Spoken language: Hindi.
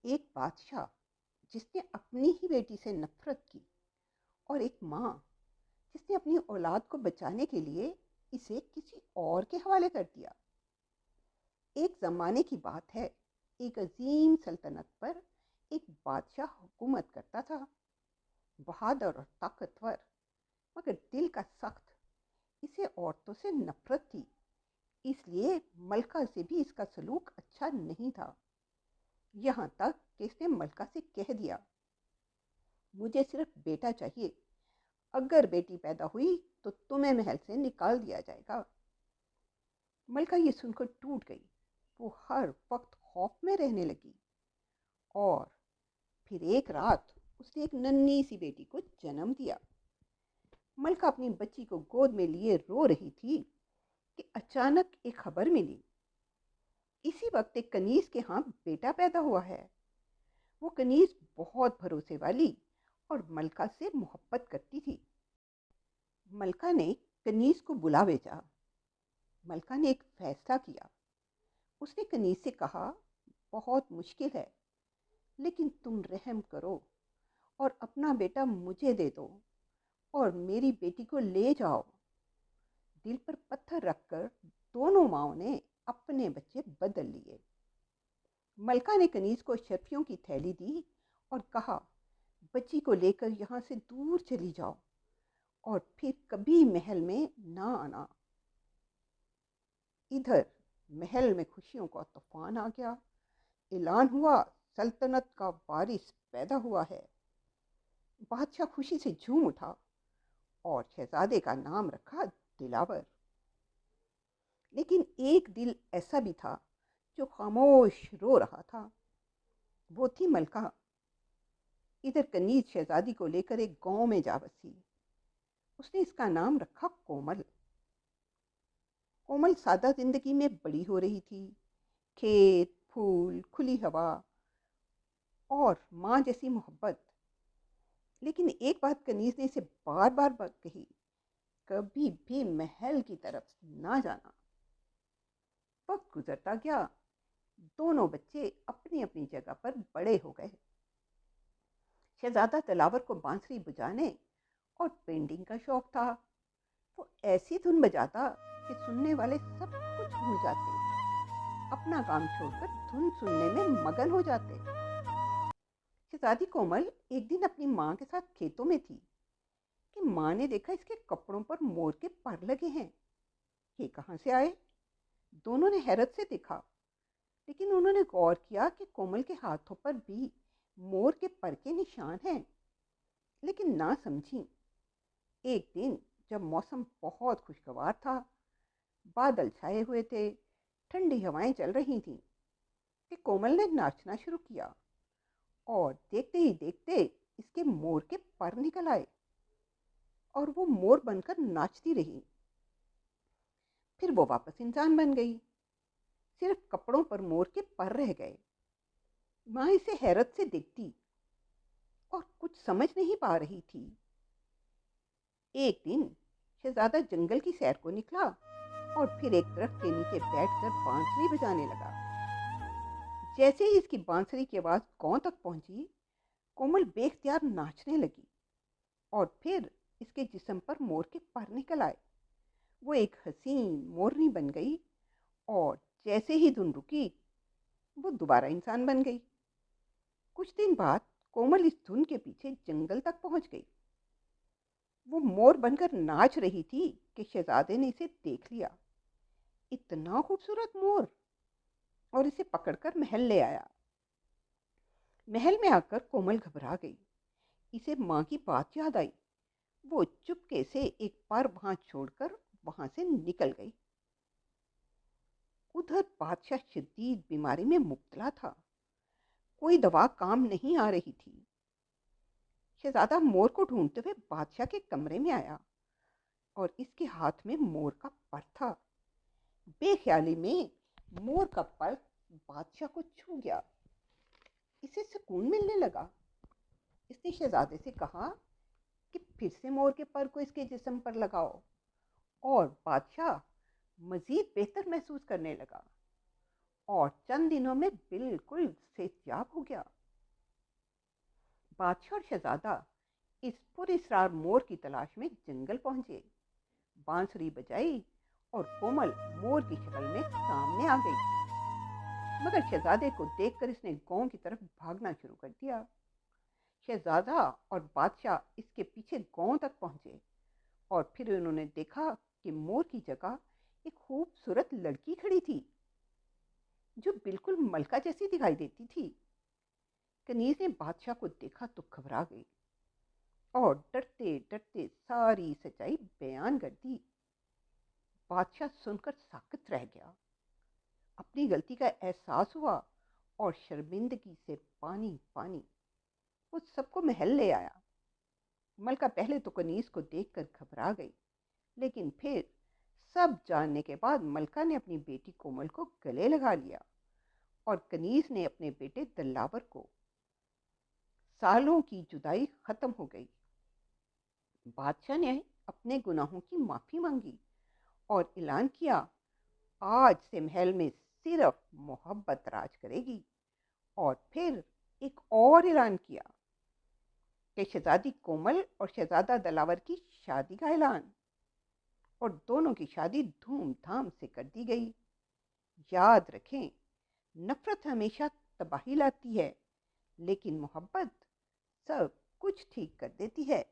एक बादशाह जिसने अपनी ही बेटी से नफरत की और एक माँ जिसने अपनी औलाद को बचाने के लिए इसे किसी और के हवाले कर दिया। एक ज़माने की बात है, एक अजीम सल्तनत पर एक बादशाह हुकूमत करता था, बहादुर और ताकतवर, मगर दिल का सख्त। इसे औरतों से नफरत थी, इसलिए मलका से भी इसका सलूक अच्छा नहीं था। यहाँ तक कि इसने मलका से कह दिया, मुझे सिर्फ बेटा चाहिए, अगर बेटी पैदा हुई तो तुम्हें महल से निकाल दिया जाएगा। मलका ये सुनकर टूट गई। वो हर वक्त खौफ में रहने लगी और फिर एक रात उसने एक नन्ही सी बेटी को जन्म दिया। मलका अपनी बच्ची को गोद में लिए रो रही थी कि अचानक एक खबर मिली। इसी वक्त एक कनीज के यहाँ बेटा पैदा हुआ है। वो कनीज बहुत भरोसे वाली और मलका से मोहब्बत करती थी। मलका ने कनीज को बुला भेजा। मलका ने एक फैसला किया। उसने कनीज से कहा, बहुत मुश्किल है, लेकिन तुम रहम करो और अपना बेटा मुझे दे दो और मेरी बेटी को ले जाओ। दिल पर पत्थर रखकर दोनों माओं ने अपने बच्चे बदल लिए। मलका ने कनीज को शर्फियों की थैली दी और कहा, बच्ची को लेकर यहाँ से दूर चली जाओ और फिर कभी महल में ना आना। इधर महल में खुशियों का तूफान आ गया। ऐलान हुआ, सल्तनत का वारिस पैदा हुआ है। बादशाह खुशी से झूम उठा और शहजादे का नाम रखा दिलावर। लेकिन एक दिल ऐसा भी था जो खामोश रो रहा था। वो थी मलका। इधर कनीज शहजादी को लेकर एक गांव में जा बसी। उसने इसका नाम रखा कोमल। कोमल सादा जिंदगी में बड़ी हो रही थी। खेत, फूल, खुली हवा और माँ जैसी मोहब्बत। लेकिन एक बात कनीज ने इसे बार बार कही, कभी भी महल की तरफ ना जाना। वक्त गुजरता गया। दोनों बच्चे अपनी अपनी जगह पर बड़े हो गए। शहजादा दिलावर को बांसुरी बजाने और पेंटिंग का शौक था। वो ऐसी धुन बजाता कि सुनने वाले सब कुछ भूल जाते, अपना काम छोड़कर धुन सुनने में मगन हो जाते। शहजादी कोमल एक दिन अपनी माँ के साथ खेतों में थी कि माँ ने देखा इसके कपड़ों पर मोर के पर लगे हैं। ये कहाँ से आए? दोनों ने हैरत से देखा, लेकिन उन्होंने गौर किया कि कोमल के हाथों पर भी मोर के पर के निशान हैं। लेकिन ना समझी। एक दिन जब मौसम बहुत खुशगवार था, बादल छाए हुए थे, ठंडी हवाएं चल रही थीं, कि कोमल ने नाचना शुरू किया और देखते ही देखते इसके मोर के पर निकल आए और वो मोर बनकर नाचती रही। फिर वो वापस इंसान बन गई। सिर्फ कपड़ों पर मोर के पर रह गए। माँ इसे हैरत से देखती और कुछ समझ नहीं पा रही थी। एक दिन शहजादा जंगल की सैर को निकला और फिर एक दरख्त के नीचे बैठकर बांसुरी बजाने लगा। जैसे ही इसकी बांसुरी की आवाज़ गांव तक पहुंची, कोमल बेख्तियार नाचने लगी और फिर इसके जिस्म पर मोर के पर निकल आए। वो एक हसीन मोरनी बन गई और जैसे ही धुन रुकी, वो दोबारा इंसान बन गई। कुछ दिन बाद कोमल इस धुन के पीछे जंगल तक पहुंच गई। वो मोर बनकर नाच रही थी कि शहजादे ने इसे देख लिया। इतना खूबसूरत मोर! और इसे पकड़कर महल ले आया। महल में आकर कोमल घबरा गई। इसे माँ की बात याद आई। वो चुपके से एक पर वहां छोड़कर वहां से निकल गई। उधर बादशाह शदीद बीमारी में मुब्तला था। कोई दवा काम नहीं आ रही थी। शहजादा मोर को ढूंढते हुए बादशाह के कमरे में आया और इसके हाथ में मोर का पर था। बेख्याली में मोर का पर बादशाह को छू गया। इसे सुकून मिलने लगा। इसने शहजादे से कहा कि फिर से मोर के पर को इसके जिस्म पर लगाओ, और बादशाह मजीद बेहतर महसूस करने लगा और चंद दिनों में बिल्कुल सेहतयाब हो गया। बादशाह और शहजादा इस पुरस्रार मोर की तलाश में जंगल पहुंचे। बांसुरी बजाई और कोमल मोर की शक्ल में सामने आ गई। मगर शहजादे को देखकर इसने गांव की तरफ भागना शुरू कर दिया। शहजादा और बादशाह इसके पीछे गांव तक पहुंचे और फिर उन्होंने देखा कि मोर की जगह एक खूबसूरत लड़की खड़ी थी जो बिल्कुल मलका जैसी दिखाई देती थी। कनीज ने बादशाह को देखा तो घबरा गई और डरते डरते सारी सच्चाई बयान कर दी। बादशाह सुनकर साकित रह गया। अपनी गलती का एहसास हुआ और शर्मिंदगी से पानी पानी वो सबको महल ले आया। मलका पहले तो कनीज को देखकर घबरा गई, लेकिन फिर सब जानने के बाद मलका ने अपनी बेटी कोमल को गले लगा लिया और कनीज ने अपने बेटे दल्लावर को। सालों की जुदाई खत्म हो गई। बादशाह ने अपने गुनाहों की माफी मांगी और ऐलान किया, आज से महल में सिर्फ मोहब्बत राज करेगी। और फिर एक और ऐलान किया कि शहजादी कोमल और शहजादा दलावर की शादी का ऐलान, और दोनों की शादी धूमधाम से कर दी गई। याद रखें, नफरत हमेशा तबाही लाती है, लेकिन मोहब्बत सब कुछ ठीक कर देती है।